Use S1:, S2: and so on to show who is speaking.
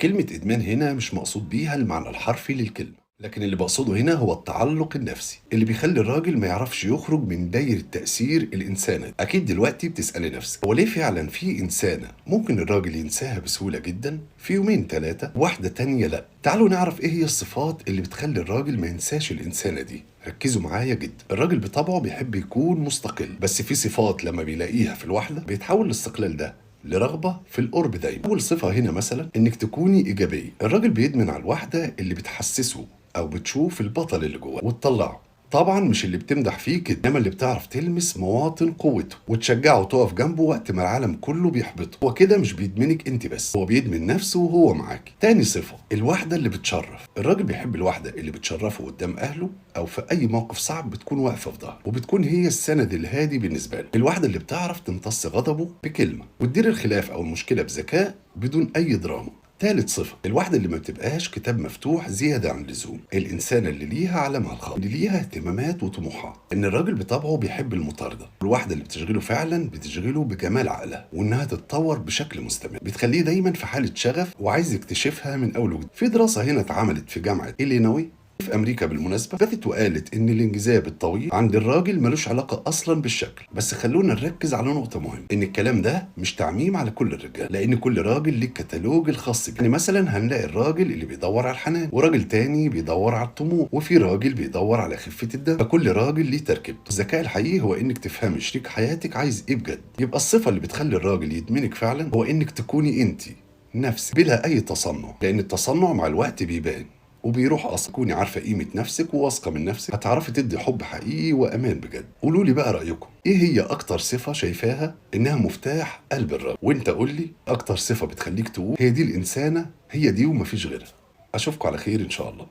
S1: كلمة إدمان هنا مش مقصود بيها المعنى الحرفي للكلمة، لكن اللي بقصده هنا هو التعلق النفسي اللي بيخلي الراجل ما يعرفش يخرج من دايرة تأثير الإنسانة دي. أكيد دلوقتي بتسألي نفسك هو ليه فعلا في إنسانة ممكن الراجل ينساها بسهولة جدا في يومين ثلاثة، واحدة تانية لأ؟ تعالوا نعرف إيه هي الصفات اللي بتخلي الراجل ما ينساش الإنسانة دي. ركزوا معايا جدا، الراجل بطبعه بيحب يكون مستقل، بس في صفات لما بيلاقيها في الواحدة بيتحول الاستقلال ده لرغبة في القرب دايما. أول صفة هنا مثلا إنك تكوني إيجابية. الراجل بيدمن على الواحدة اللي بتحسسه أو بتشوف البطل اللي جواه وتطلعه. طبعا مش اللي بتمدح فيه كده، انما اللي بتعرف تلمس مواطن قوته وتشجعه وتقف جنبه وقت ما العالم كله بيحبطه. هو كده مش بيدمنك انت بس، هو بيدمن نفسه وهو معاك. تاني صفة، الواحدة اللي بتشرف. الراجل بيحب الواحدة اللي بتشرفه قدام اهله او في اي موقف صعب بتكون واقفة في ظهره وبتكون هي السند الهادي بالنسبة له. الواحدة اللي بتعرف تمتص غضبه بكلمة وتدير الخلاف او المشكلة بذكاء بدون اي دراما. تالت صفة، الواحدة اللي ما بتبقاش كتاب مفتوح زيادة عن اللزوم. الإنسانة اللي ليها علامها الخاص، اللي ليها اهتمامات وطموحات. إن الراجل بطبعه بيحب المطاردة. الواحدة اللي بتشغله فعلا بتشغله بجمال عقلها وإنها تتطور بشكل مستمر، بتخليه دايما في حالة شغف وعايز يكتشفها من أول وجديد. في دراسة هنا اتعملت في جامعة إلينوي في امريكا بالمناسبه، فاتت وقالت ان الانجذاب الطويل عند الراجل ملوش علاقه اصلا بالشكل. بس خلونا نركز على نقطه مهمه، ان الكلام ده مش تعميم على كل الرجال، لان كل راجل ليه الكتالوج الخاص بيه. يعني مثلا هنلاقي الراجل اللي بيدور على الحنان، وراجل تاني بيدور على الطموح، وفي راجل بيدور على خفه الدم. فكل راجل ليه تركيبته. الذكاء الحقيقي هو انك تفهمي شريك حياتك عايز ايه بجد. يبقى الصفه اللي بتخلي الراجل يدمنك فعلا هو انك تكوني انت نفسك بلا اي تصنع، لان التصنع مع الوقت بيبان وبيروح اصلا. كوني عارفه قيمه نفسك وواثقه من نفسك، هتعرفي تدي حب حقيقي وامان بجد. قولوا لي بقى رايكم، ايه هي اكتر صفه شايفاها انها مفتاح قلب الراجل؟ وانت قول لي اكتر صفه بتخليك تقول هي دي الانسانه، هي دي ومفيش غيرها. اشوفكم على خير ان شاء الله.